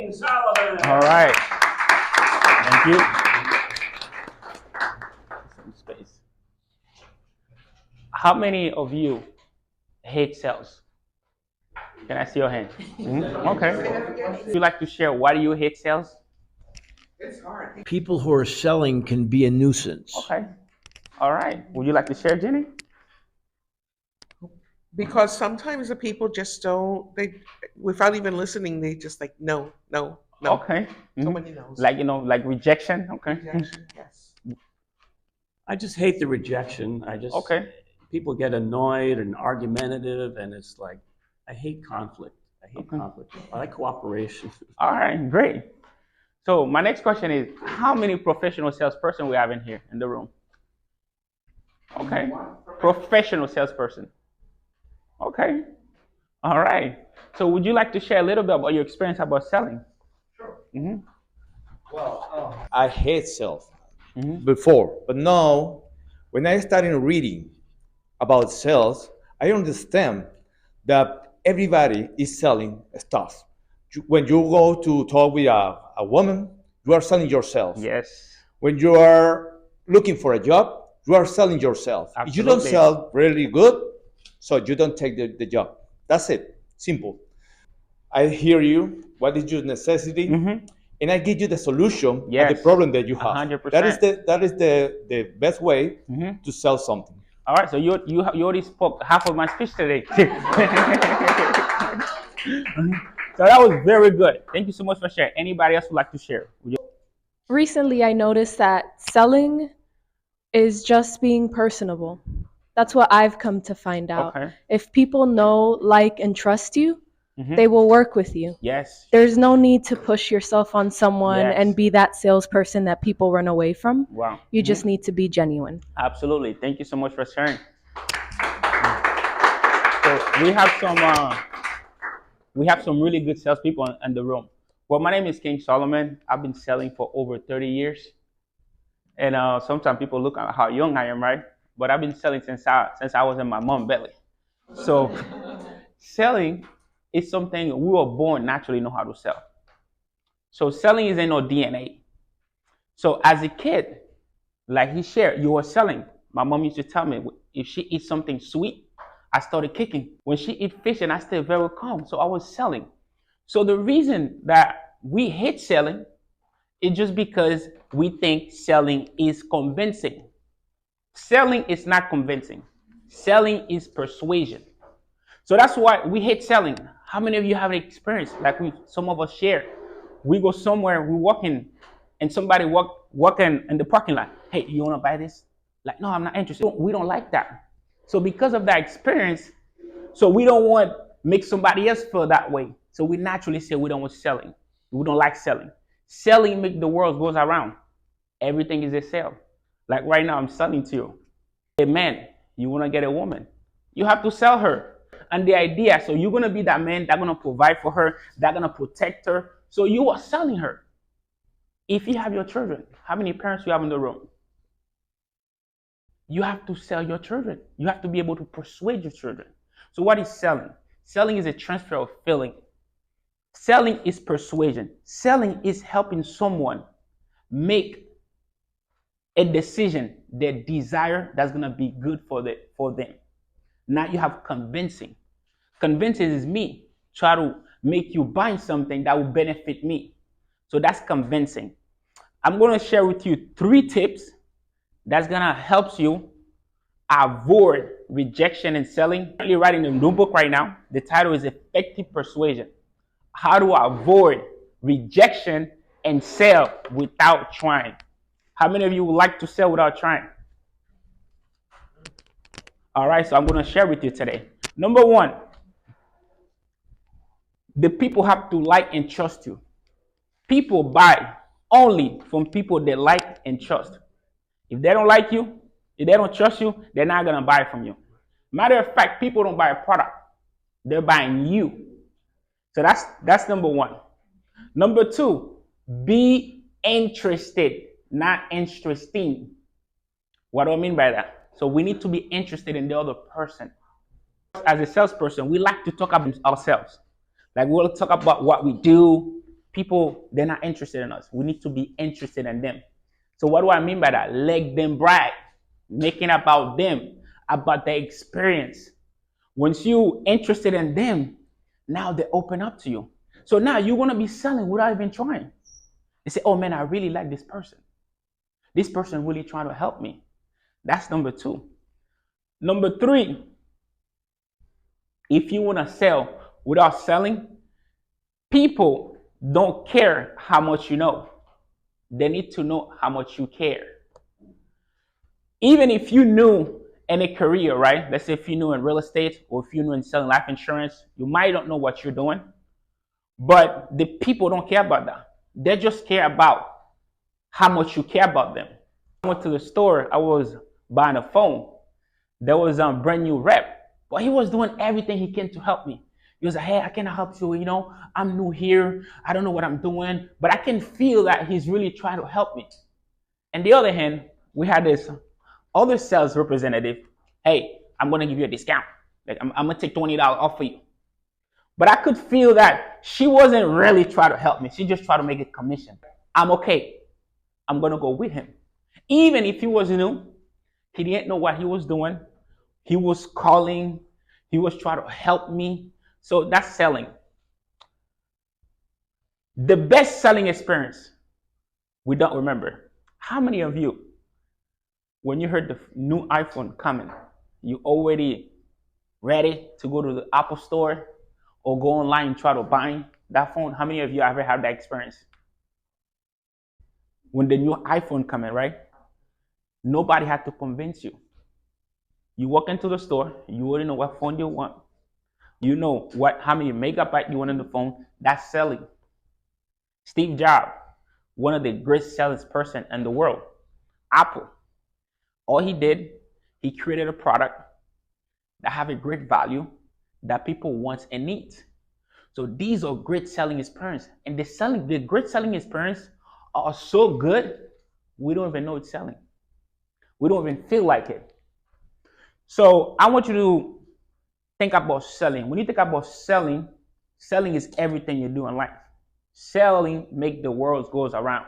King Solomon. All right. Thank you. Some space. How many of you hate sales? Can I see your hand? Okay. Would you like to share why do you hate sales? It's hard. People who are selling can be a nuisance. Okay. All right. Would you like to share, Jenny? Because sometimes the people just don't, without even listening, they just like, no. Okay. So many no's. Like rejection. Okay. Rejection, yes. I just hate the rejection. Okay. People get annoyed and argumentative, and it's like, I hate conflict. I like cooperation. All right. Great. So my next question is, how many professional salesperson we have in here in the room? Okay. Professional salesperson. Okay. All right. So would you like to share a little bit about your experience about selling? Sure. Mm-hmm. Well, I hate sales Mm-hmm. before, but now when I started reading about sales, I understand that everybody is selling stuff. When you go to talk with a woman, you are selling yourself. Yes. When you are looking for a job, you are selling yourself. If you don't Absolutely. sell really good, so you don't take the job. That's it. Simple. I hear you. What is your necessity? Mm-hmm. And I give you the solution of Yes. the problem that you have. 100%. That is the best way Mm-hmm. to sell something. All right. So you already spoke half of my speech today. So that was very good. Thank you so much for sharing. Anybody else would like to share? Recently, I noticed that selling is just being personable. That's what I've come to find out. Okay. If people know, like, and trust you, Mhm. they will work with you. Yes. There's no need to push yourself on someone Yes. and be that salesperson that people run away from. Wow. You just need to be genuine. Absolutely. Thank you so much for sharing. So we have some really good salespeople in the room. Well, my name is King Solomon. I've been selling for over 30 years. And sometimes people look at how young I am, right? But I've been selling since I was in my mom's belly. So selling is something we were born naturally know how to sell. So selling is in our DNA. So as a kid, like he shared, you were selling. My mom used to tell me if she eats something sweet, I started kicking. When she eat fish, and I stay very calm. So I was selling. So the reason that we hate selling is just because we think selling is convincing. Selling is not convincing. Selling is persuasion. So that's why we hate selling. How many of you have an experience like some of us share? We go somewhere, we walk in, and somebody walking in the parking lot. Hey, you want to buy this? Like, no, I'm not interested. We don't like that. So because of that experience, so we don't want to make somebody else feel that way. So we naturally say we don't want selling. We don't like selling. Selling make the world goes around. Everything is a sale. Like right now, I'm selling to you. A man, you want to get a woman. You have to sell her. And the idea, so you're going to be that man that's going to provide for her, that's going to protect her. So you are selling her. If you have your children, how many parents you have in the room? You have to sell your children. You have to be able to persuade your children. So what is selling? Selling is a transfer of feeling. Selling is persuasion. Selling is helping someone make a decision, their desire that's going to be good for them. Now you have convincing. Convincing is me try to make you buy something that will benefit me. So that's convincing. I'm going to share with you 3 tips that's going to help you avoid rejection and selling. I'm writing a new book right now. The title is Effective Persuasion. How to avoid rejection and sell without trying. How many of you would like to sell without trying? All right, so I'm going to share with you today. Number 1, the people have to like and trust you. People buy only from people they like and trust. If they don't like you, if they don't trust you, they're not going to buy from you. Matter of fact, people don't buy a product. They're buying you. So that's number 1. Number 2, be interested, not interesting. What do I mean by that? So we need to be interested in the other person. As a salesperson, we like to talk about ourselves. Like we'll talk about what we do, People, they're not interested in us. We need to be interested in them. So what do I mean by that? Let them brag, making about them, about their experience. Once you interested in them, now they open up to you. So now you're gonna be selling without even trying. They say, oh man, I really like this person. This person really trying to help me. That's number 2. Number 3, if you wanna sell without selling, people don't care how much you know. They need to know how much you care. Even if you knew in a career, right? Let's say if you knew in real estate or if you knew in selling life insurance, you might not know what you're doing, but the people don't care about that. They just care about how much you care about them. I went to the store, I was buying a phone. There was a brand new rep, but he was doing everything he can to help me. He was like, hey, I cannot help you, I'm new here, I don't know what I'm doing, but I can feel that he's really trying to help me. On the other hand, we had this other sales representative, hey, I'm gonna give you a discount. Like I'm gonna take $20 off for you. But I could feel that she wasn't really trying to help me. She just tried to make a commission. I'm okay. I'm gonna go with him. Even if he was new, he didn't know what he was doing. He was calling, he was trying to help me. So that's selling. The best selling experience, we don't remember. How many of you, when you heard the new iPhone coming, you already ready to go to the Apple store or go online and try to buy that phone? How many of you ever had that experience? When the new iPhone coming, right? Nobody had to convince you. You walk into the store, you already know what phone you want. You know how many megabytes you want in the phone. That's selling. Steve Jobs, one of the greatest salesperson in the world. Apple. All he did, he created a product that have a great value that people want and need. So these are great selling experience. And the great selling experience are so good, we don't even know it's selling. We don't even feel like it. So I want you to think about selling. When you think about selling, selling is everything you do in life. Selling make the world goes around.